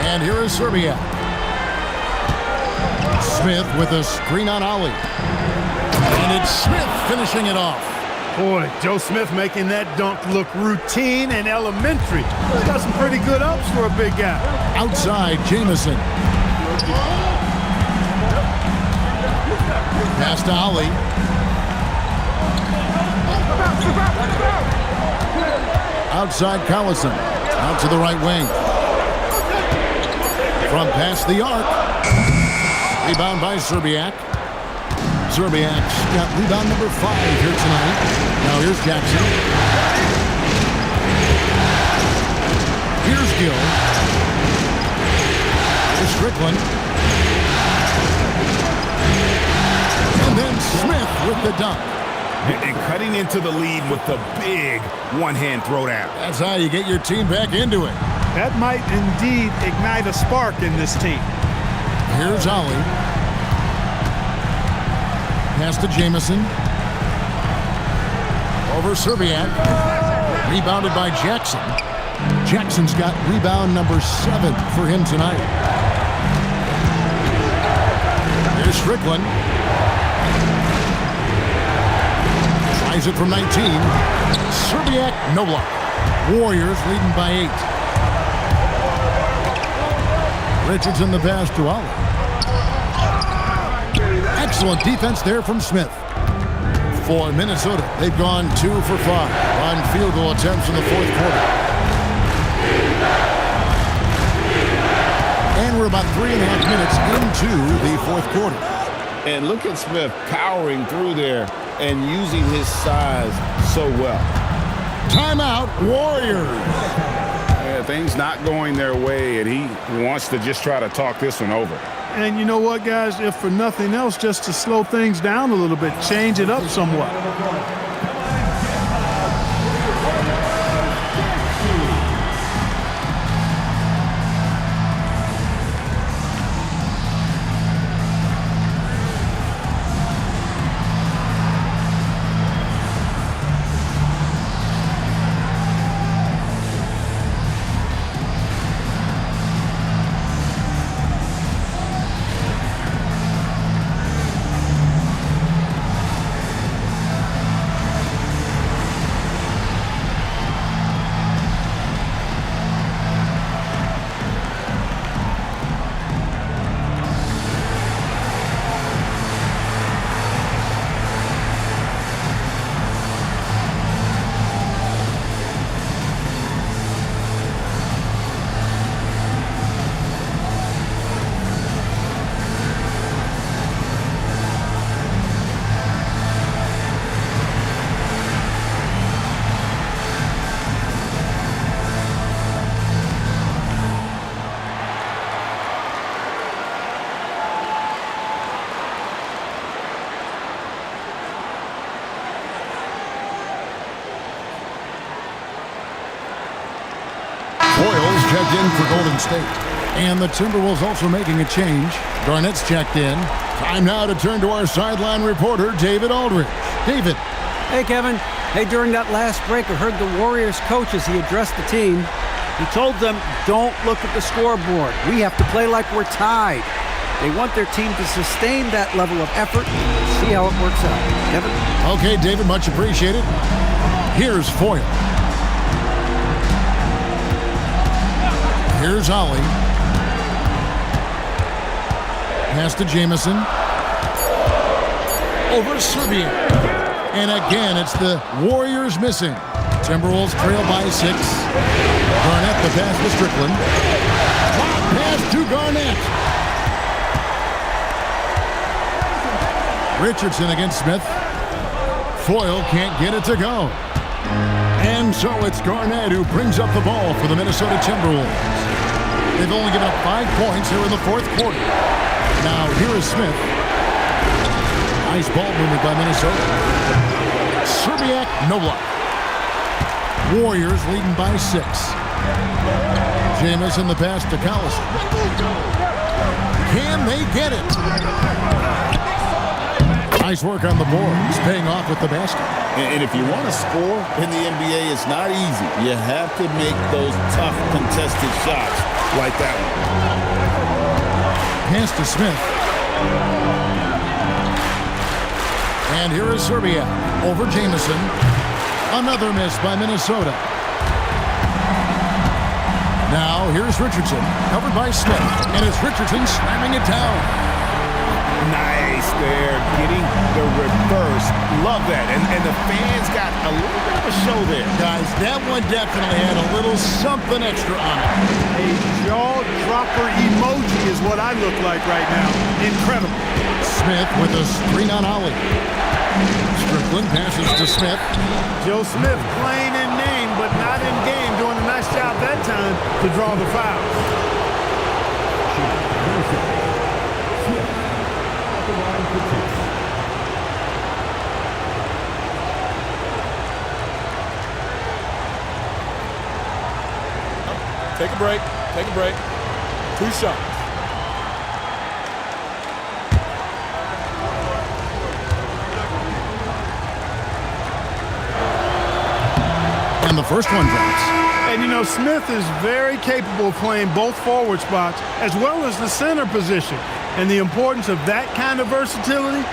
And here is Serbiak. Smith with a screen on Ollie. And it's Smith finishing it off. Boy, Joe Smith making that dunk look routine and elementary. He's got some pretty good ups for a big guy. Outside, Jamison. Pass to Ollie. Outside, Collison. Out to the right wing. From past the arc. Rebound by Serbiak. Serbiak's got rebound number 5 here tonight. Now here's Jackson. Here's Gill. Here's Strickland. And then Smith with the dunk. And cutting into the lead with the big one-hand throwdown. That's how you get your team back into it. That might indeed ignite a spark in this team. Here's Ollie. Pass to Jamison. Over Serbiak. Rebounded by Jackson. Jackson's got rebound number 7 for him tonight. Here's Strickland. Tries it from 19. Serbiak, no block. Warriors leading by 8. Richardson the pass to Ollie. Excellent defense there from Smith. For Minnesota, they've gone 2 for 5 on field goal attempts in the fourth quarter. And we're about 3.5 minutes into the fourth quarter. And look at Smith powering through there and using his size so well. Timeout, Warriors. Yeah, things not going their way, and he wants to just try to talk this one over. And you know what, guys? If for nothing else, just to slow things down a little bit, change it up somewhat. Boyles checked in for Golden State. And the Timberwolves also making a change. Garnett's checked in. Time now to turn to our sideline reporter, David Aldridge. David. Hey, Kevin. Hey, during that last break, I heard the Warriors coach as he addressed the team. He told them, don't look at the scoreboard. We have to play like we're tied. They want their team to sustain that level of effort and see how it works out. Kevin? Okay, David, much appreciated. Here's Foyle. Here's Ollie. Pass to Jamison. Over Serbian. And again, it's the Warriors missing. Timberwolves trail by 6. Garnett the pass to Strickland. Pass to Garnett. Richardson against Smith. Foyle can't get it to go. And so it's Garnett who brings up the ball for the Minnesota Timberwolves. They've only given up 5 points here in the fourth quarter. Now here is Smith. Nice ball movement by Minnesota. Serbiak, no block. Warriors leading by 6. Jamison the pass to Collison. Can they get it? Nice work on the boards, paying off with the basket. And if you want to score in the NBA, it's not easy. You have to make those tough contested shots like that one. Pass to Smith. And here is Serbia over Jamison. Another miss by Minnesota. Now here's Richardson, covered by Smith, and it's Richardson slamming it down. Nice there, getting the reverse. Love that. And the fans got a little bit of a show there. Guys, that one definitely had a little something extra on it. A jaw-dropper emoji is what I look like right now. Incredible. Smith with a screen on Ollie. Strickland passes to Smith. Joe Smith playing in name, but not in game, doing a nice job that time to draw the foul. Take a break. Take a break. 2 shots. And the first one drops. And, you know, Smith is very capable of playing both forward spots as well as the center position. And the importance of that kind of versatility,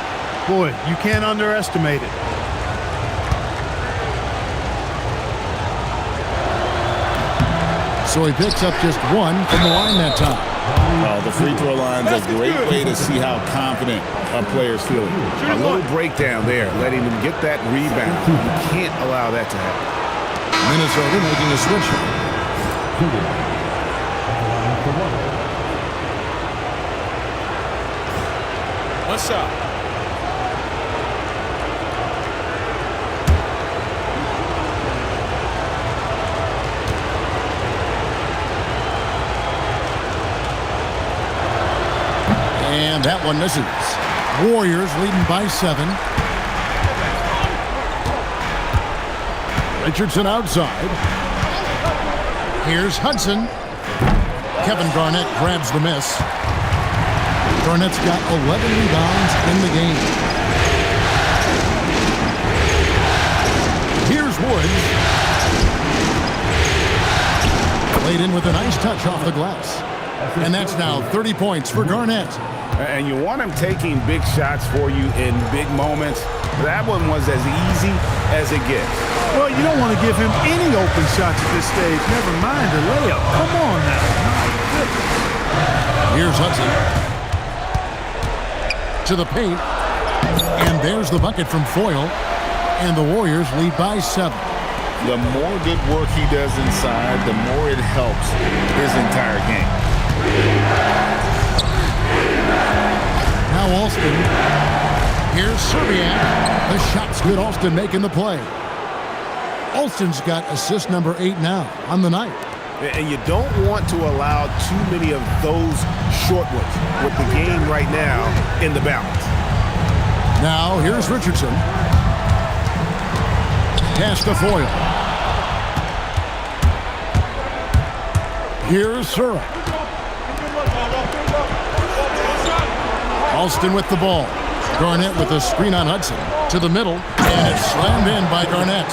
boy, you can't underestimate it. So he picks up just one from the line that time. The free throw line is a great way to see how confident a player's feeling. A little breakdown there, letting them get that rebound. You can't allow that to happen. Minnesota making a switch. One shot. And that one misses. Warriors leading by 7. Richardson outside. Here's Hudson. Kevin Garnett grabs the miss. Garnett's got 11 rebounds in the game. Here's Woods. Laid in with a nice touch off the glass. And that's now 30 points for Garnett. And you want him taking big shots for you in big moments. That one was as easy as it gets. Well, you don't want to give him any open shots at this stage. Never mind a layup. Come on now. Here's Hudson. To the paint. And there's the bucket from Foyle. And the Warriors lead by 7. The more good work he does inside, the more it helps his entire game. Now Alston. Here's Serbiak. The shot's good. Alston making the play. Alston's got assist number 8 now on the night. And you don't want to allow too many of those short ones with the game right now in the balance. Now here's Richardson. Pass to Foyle. Here's Sura. Alston with the ball. Garnett with a screen on Hudson. To the middle. And it's slammed in by Garnett.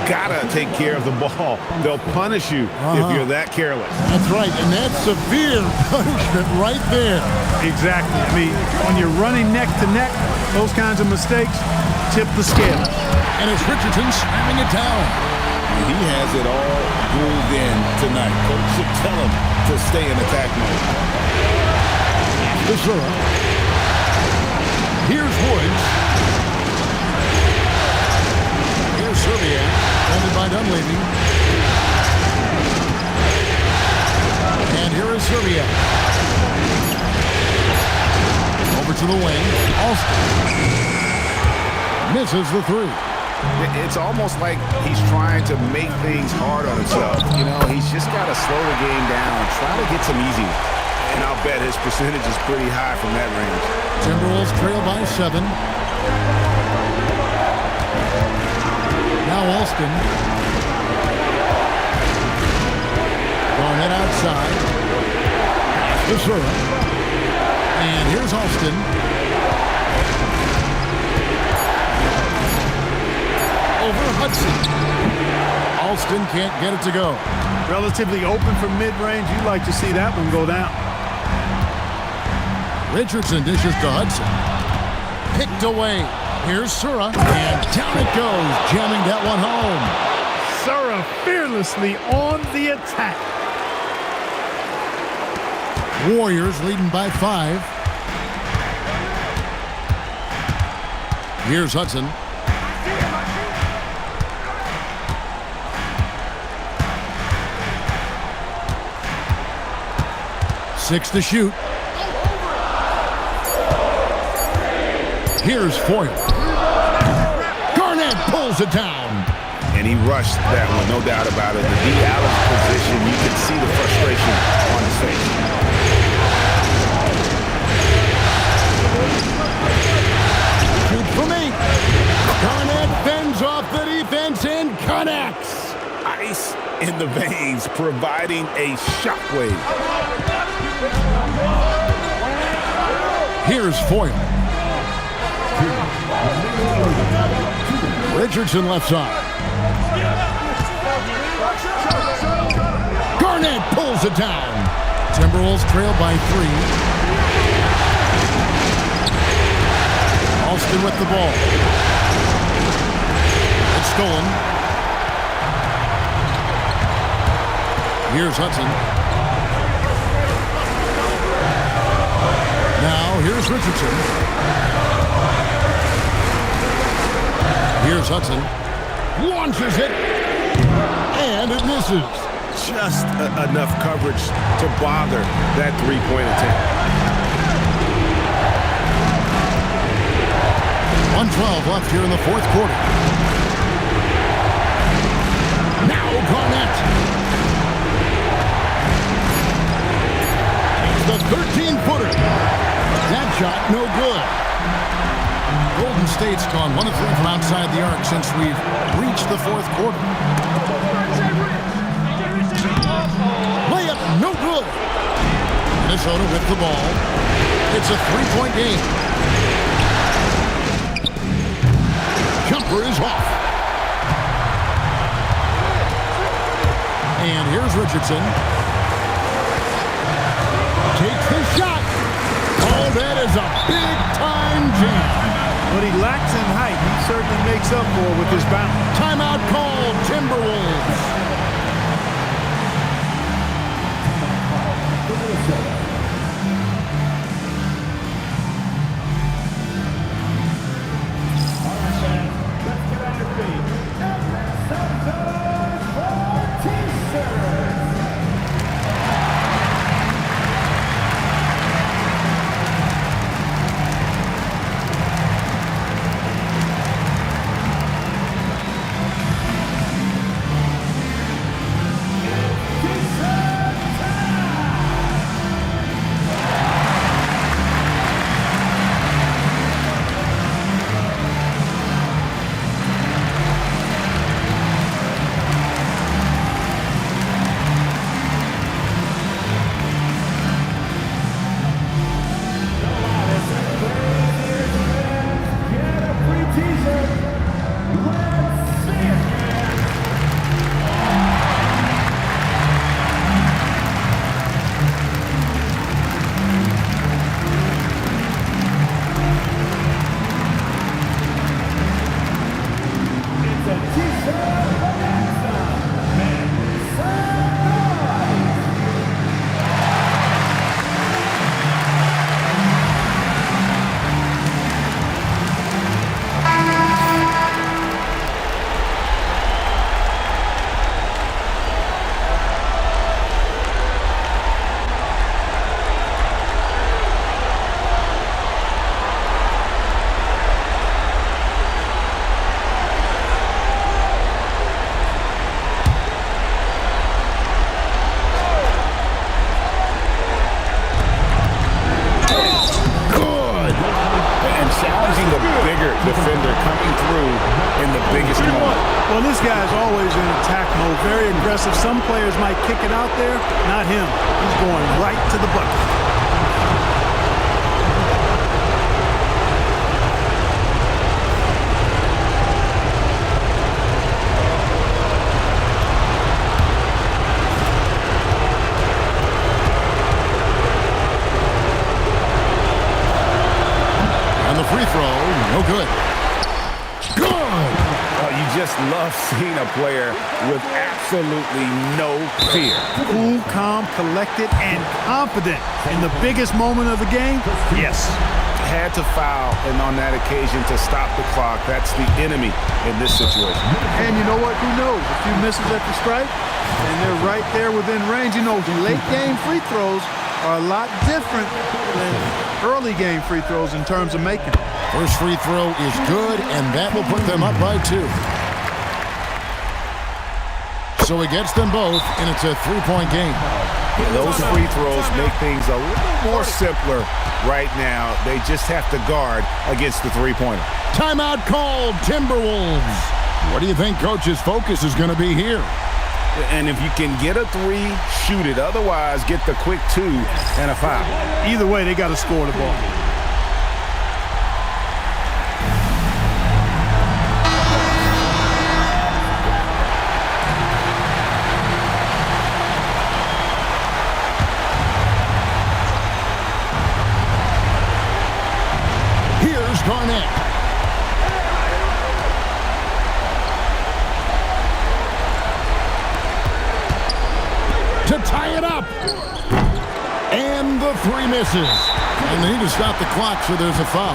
Gotta take care of the ball. They'll punish you if you're that careless. That's right, and that's severe punishment right there. Exactly. I mean, when you're running neck to neck, those kinds of mistakes tip the scale. And it's Richardson slamming it down. He has it all grooved in tonight. Coach should tell him to stay in attack mode. Sura. Here's Woods. Here's Serbia. Folded by Dunleavy. And here is Serbia. Over to the wing. Alston. Misses the 3. It's almost like he's trying to make things hard on himself. You know, he's just got to slow the game down, try to get some easy ones. And I'll bet his percentage is pretty high from that range. Timberwolves trail by 7. Now Alston. Garnett outside. Sura. And here's Alston. Over Hudson. Alston can't get it to go. Relatively open from mid-range. You'd like to see that one go down. Richardson dishes to Hudson. Picked away. Here's Sura, and down it goes, jamming that one home. Sura fearlessly on the attack. Warriors leading by 5. Here's Hudson. Six to shoot. Here's Foyle. Garnett pulls it down. And he rushed that one, no doubt about it. The D out of position, you can see the frustration on his face. Shoot from 8. Garnett fends off the defense and connects. Ice in the veins, providing a shockwave. Here's Foyle. Richardson left side. Garnett pulls it down. Timberwolves trail by 3. Alston with the ball. It's stolen. Here's Hudson. Now here's Richardson. Here's Hudson. Launches it. And it misses. Just enough coverage to bother that three-point attempt. 1:12 left here in the fourth quarter. Now Garnett. The 13-footer. That shot no good. Golden State's gone 1 of 3 from outside the arc since we've reached the fourth quarter. Layup no good. Minnesota with the ball. It's a 3-point game. Jumper is off. And here's Richardson. Takes the shot. Oh, that is a big-time jam. What he lacks in height, he certainly makes up for with his bounce. Timeout called, Timberwolves. defender coming through in the biggest moment. Well, this guy's always in attack mode, very aggressive. Some players might kick it out there, not him. He's going right to the bucket. free throw. No good. Good. You just love seeing a player with absolutely no fear. Cool, calm, collected, and confident in the biggest moment of the game. Yes. Had to foul, and on that occasion to stop the clock. That's the enemy in this situation. And you know what? Who knows? A few misses at the stripe, and they're right there within range. You know, late game free throws are a lot different than early game free throws in terms of making them. First free throw is good, and that will put them up by 2. So he gets them both, and it's a 3-point game. Yeah, those free throws make things a little more simpler right now. They just have to guard against the three-pointer. Timeout called, Timberwolves. What do you think Coach's focus is going to be here? And if you can get a 3, shoot it. Otherwise, get the quick 2 and a foul. Either way, they got to score the ball. Garnett. To tie it up. And the 3 misses. And they need to stop the clock, so there's a foul.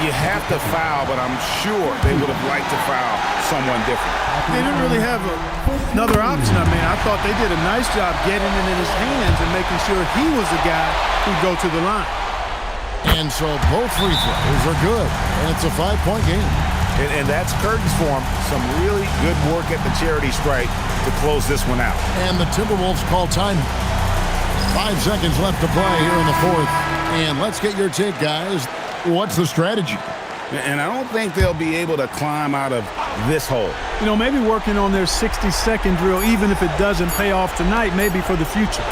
You have to foul, but I'm sure they would have liked to foul someone different. They didn't really have another option. I mean, I thought they did a nice job getting it in his hands and making sure he was the guy who'd go to the line. And so both free throws are good, and it's a 5-point game. And that's curtains for him. Some really good work at the charity stripe to close this one out. And the Timberwolves call time. 5 seconds left to play here in the 4th. And let's get your take, guys. What's the strategy? And I don't think they'll be able to climb out of this hole. You know, maybe working on their 60-second drill, even if it doesn't pay off tonight, maybe for the future.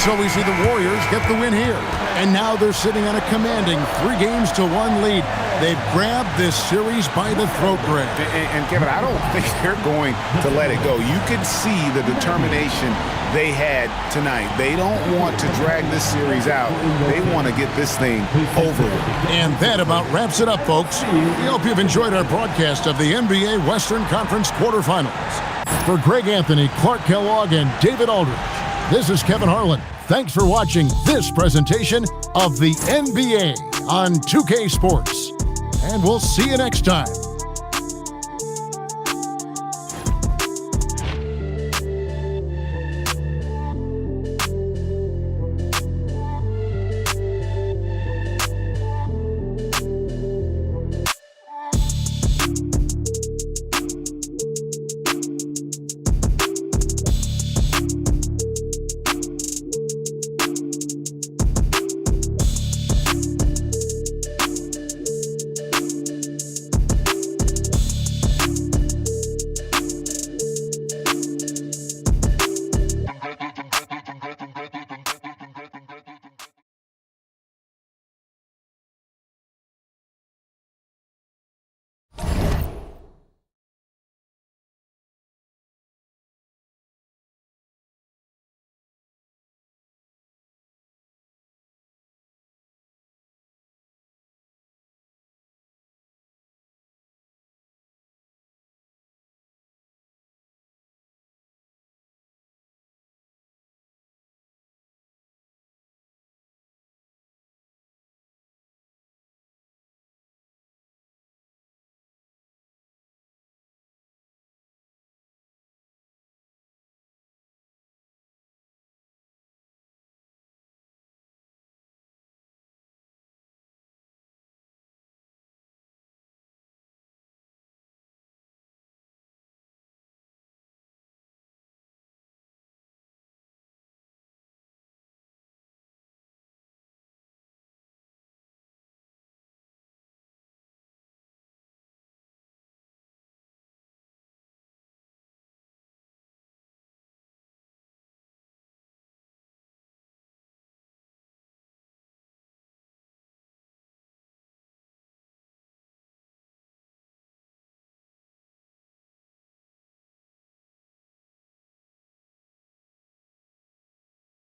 So we see the Warriors get the win here. And now they're sitting on a commanding 3-1 lead. They've grabbed this series by the throat, Greg. And Kevin, I don't think they're going to let it go. You can see the determination they had tonight. They don't want to drag this series out. They want to get this thing over with. And that about wraps it up, folks. We hope you've enjoyed our broadcast of the NBA Western Conference quarterfinals. For Greg Anthony, Clark Kellogg, and David Aldridge, this is Kevin Harlan. Thanks for watching this presentation of the NBA on 2K Sports. And we'll see you next time.